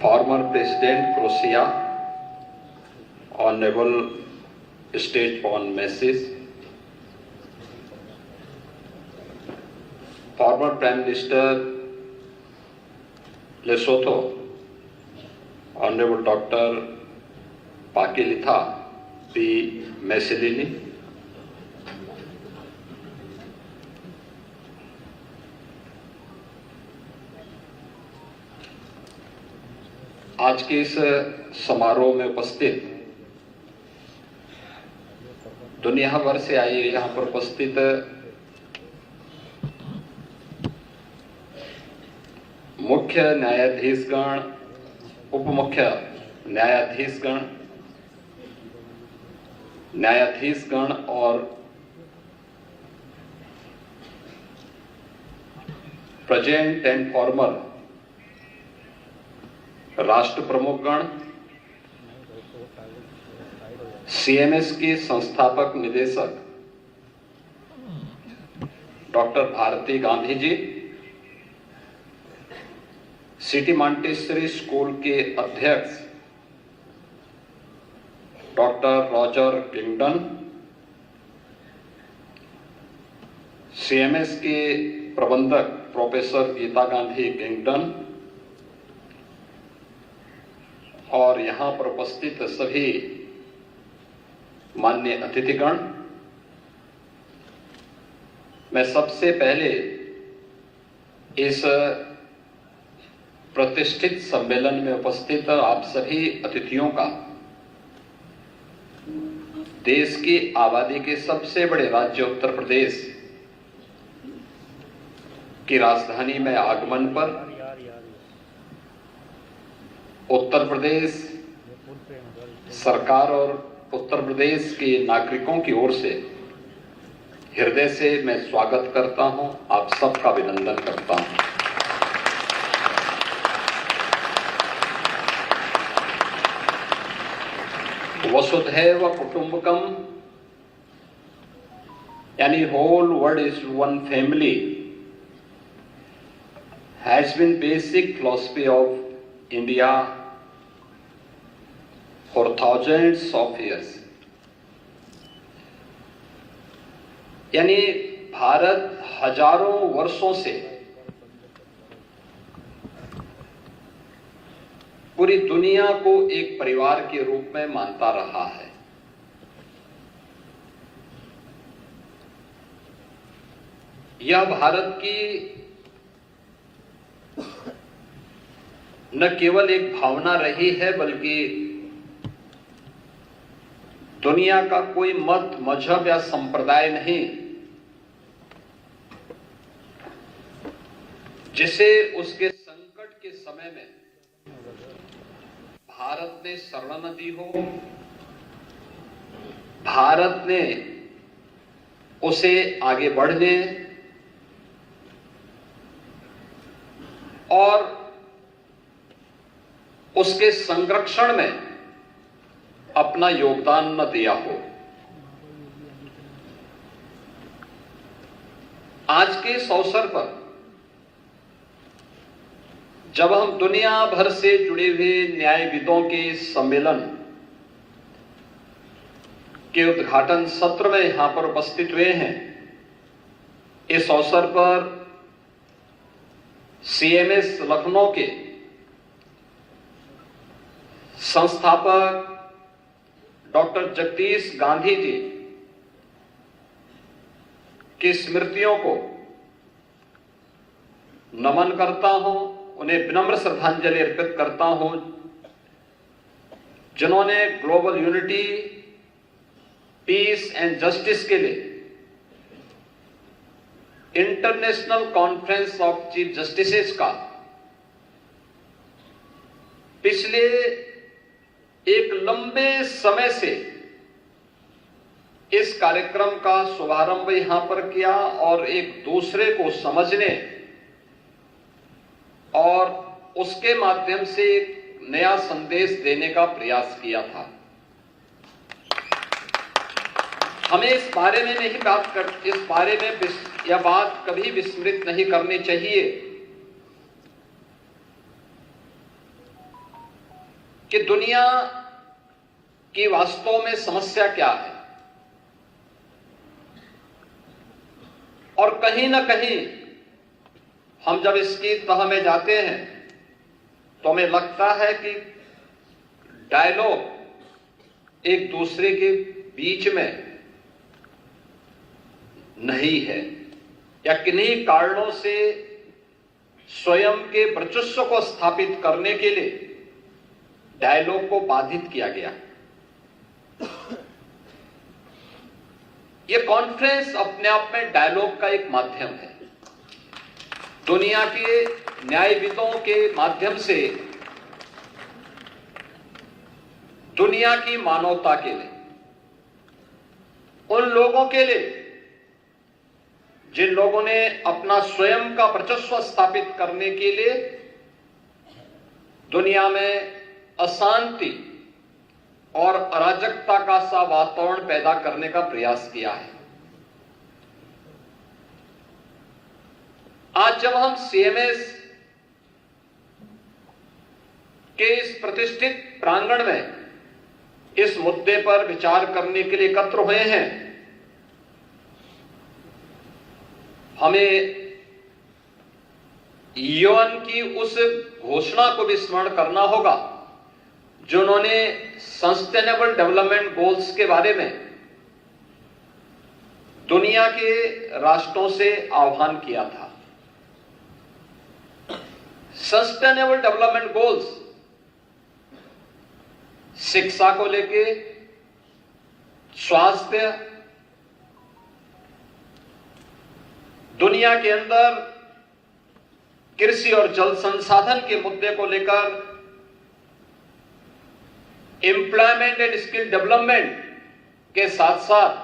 former President Croatia, Honorable State Pawn Message, former Prime Minister Lesotho, Honorable Dr. Pakilitha P. Messelini, आज के इस समारोह में उपस्थित दुनिया भर से आए यहाँ पर उपस्थित मुख्य न्यायाधीशगण, उप मुख्य न्यायाधीशगण और प्रेजेंट एंड फॉर्मर राष्ट्र प्रमुखगण, सीएमएस के संस्थापक निदेशक doctor Bharti Gandhi ji, city Montessori school के अध्यक्ष डॉक्टर रॉजर किंगडन, सीएमएस के प्रबंधक प्रोफेसर गीता गांधी किंगडन और यहां पर उपस्थित सभी माननीय अतिथिगण, मैं सबसे पहले इस प्रतिष्ठित सम्मेलन में उपस्थित आप सभी अतिथियों का देश की आबादी के सबसे बड़े राज्य उत्तर प्रदेश की राजधानी में आगमन पर उत्तर प्रदेश सरकार और उत्तर प्रदेश के नागरिकों की ओर से हृदय से मैं स्वागत करता हूं, आप सबका अभिनंदन करता हूं। वसुधैव कुटुंबकम यानी whole world is one family has been basic philosophy of India for thousands of years। यानी भारत हजारों वर्षों से पूरी दुनिया को एक परिवार के रूप में मानता रहा है। यह भारत की न केवल एक भावना रही है बल्कि दुनिया का कोई मत, मजहब या संप्रदाय नहीं जिसे उसके संकट के समय में भारत ने शरण न दी हो, भारत ने उसे आगे बढ़ने और उसके संरक्षण में अपना योगदान न दिया हो। आज के इस अवसर पर जब हम दुनिया भर से जुड़े हुए न्यायविदों के सम्मेलन के उद्घाटन सत्र में यहां पर उपस्थित हुए हैं, इस अवसर पर सीएमएस लखनऊ के संस्थापक डॉक्टर जगदीश गांधी जी की स्मृतियों को नमन करता हूं, उन्हें विनम्र श्रद्धांजलि अर्पित करता हूं, जिन्होंने global unity, peace and justice के लिए international conference of chief justices का पिछले एक लंबे समय से इस कार्यक्रम का शुभारंभ यहां पर किया और एक दूसरे को समझने और उसके माध्यम से एक नया संदेश देने का प्रयास किया था। हमें इस बारे में यह बात कभी विस्मृत नहीं करनी चाहिए कि दुनिया की वास्तव में समस्या क्या है, और कहीं ना कहीं हम जब इसकी तह में जाते हैं तो हमें लगता है कि डायलॉग एक दूसरे के बीच में नहीं है, या किन्हीं कारणों से स्वयं के वर्चस्व को स्थापित करने के लिए डायलॉग को बाधित किया गया। यह कॉन्फ्रेंस अपने आप में डायलॉग का एक माध्यम है। दुनिया के न्यायविदों के माध्यम से दुनिया की मानवता के लिए, उन लोगों के लिए जिन लोगों ने अपना स्वयं का वर्चस्व स्थापित करने के लिए दुनिया में अशांति और अराजकता का सा वातावरण पैदा करने का प्रयास किया है। आज जब हम सीएमएस के इस प्रतिष्ठित प्रांगण में इस मुद्दे पर विचार करने के लिए एकत्र हुए हैं, हमें यूएन की उस घोषणा को भी स्मरण करना होगा जिन्होंने सस्टेनेबल डेवलपमेंट गोल्स के बारे में दुनिया के राष्ट्रों से आह्वान किया था। सस्टेनेबल डेवलपमेंट गोल्स शिक्षा को लेके, स्वास्थ्य, दुनिया के अंदर कृषि और जल संसाधन के मुद्दे को लेकर, एम्प्लॉयमेंट एंड स्किल डेवलपमेंट के साथ साथ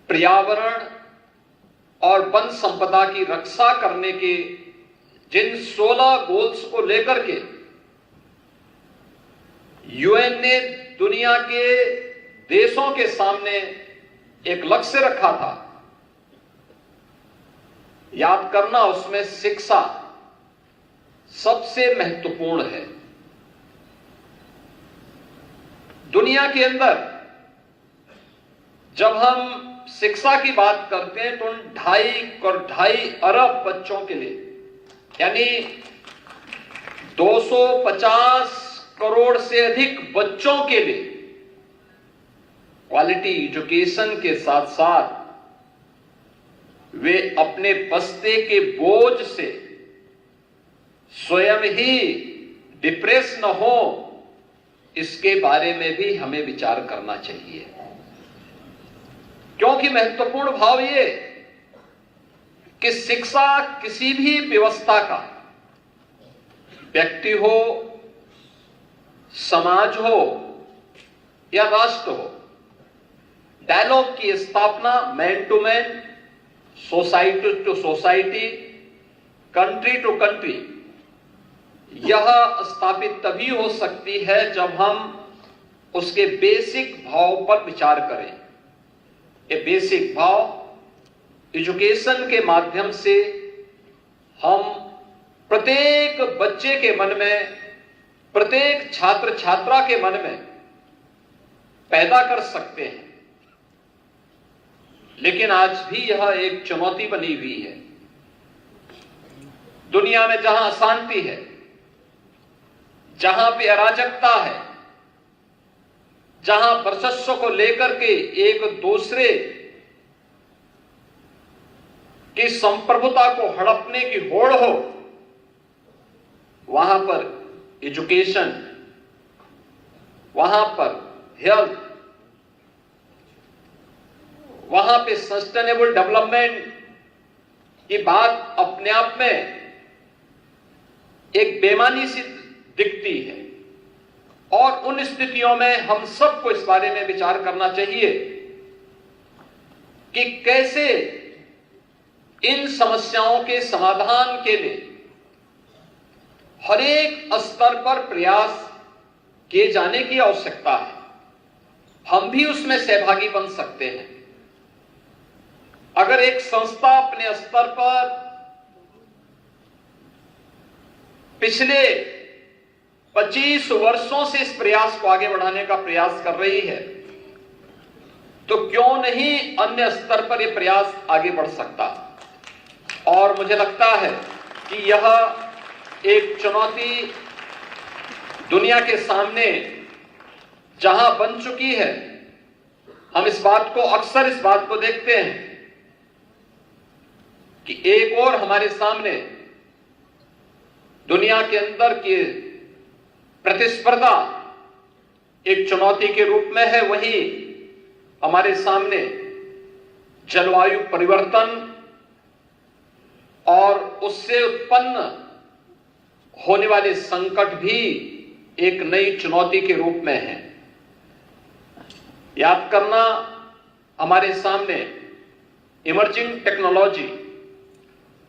पर्यावरण और वन संपदा की रक्षा करने के जिन 16 गोल्स को लेकर के यूएन ने दुनिया के देशों के सामने एक लक्ष्य रखा था, याद करना उसमें शिक्षा सबसे महत्वपूर्ण है। दुनिया के अंदर जब हम शिक्षा की बात करते हैं तो उन 2.5 अरब बच्चों के लिए, यानी 250 करोड़ से अधिक बच्चों के लिए क्वालिटी एजुकेशन के साथ साथ वे अपने बस्ते के बोझ से स्वयं ही डिप्रेस न हो, इसके बारे में भी हमें विचार करना चाहिए। क्योंकि महत्वपूर्ण भाव ये कि शिक्षा किसी भी व्यवस्था का, व्यक्ति हो, समाज हो या राष्ट्र हो, डायलॉग की स्थापना man to man, society to society, country to country, यह स्थापित तभी हो सकती है जब हम उसके बेसिक भाव पर विचार करें। ये बेसिक भाव एजुकेशन के माध्यम से हम प्रत्येक बच्चे के मन में, प्रत्येक छात्र छात्रा के मन में पैदा कर सकते हैं। लेकिन आज भी यह एक चुनौती बनी हुई है। दुनिया में जहां अशांति है, जहां पे अराजकता है, जहां वर्चस्व को लेकर के एक दूसरे की संप्रभुता को हड़पने की होड़ हो, वहां पर एजुकेशन, वहां पर हेल्थ, वहां पे सस्टेनेबल डेवलपमेंट की बात अपने आप में एक बेमानी सी दिखती है। और उन स्थितियों में हम सबको इस बारे में विचार करना चाहिए कि कैसे इन समस्याओं के समाधान के लिए हर एक स्तर पर प्रयास किए जाने की आवश्यकता है। हम भी उसमें सहभागी बन सकते हैं। अगर एक संस्था अपने स्तर पर पिछले 25 वर्षों से इस प्रयास को आगे बढ़ाने का प्रयास कर रही है, तो क्यों नहीं अन्य स्तर पर यह प्रयास आगे बढ़ सकता। और मुझे लगता है कि यह एक चुनौती दुनिया के सामने जहां बन चुकी है, हम अक्सर इस बात को देखते हैं कि एक और हमारे सामने दुनिया के अंदर की प्रतिस्पर्धा एक चुनौती के रूप में है, वहीं हमारे सामने जलवायु परिवर्तन और उससे उत्पन्न होने वाले संकट भी एक नई चुनौती के रूप में है। याद करना, हमारे सामने इमर्जिंग टेक्नोलॉजी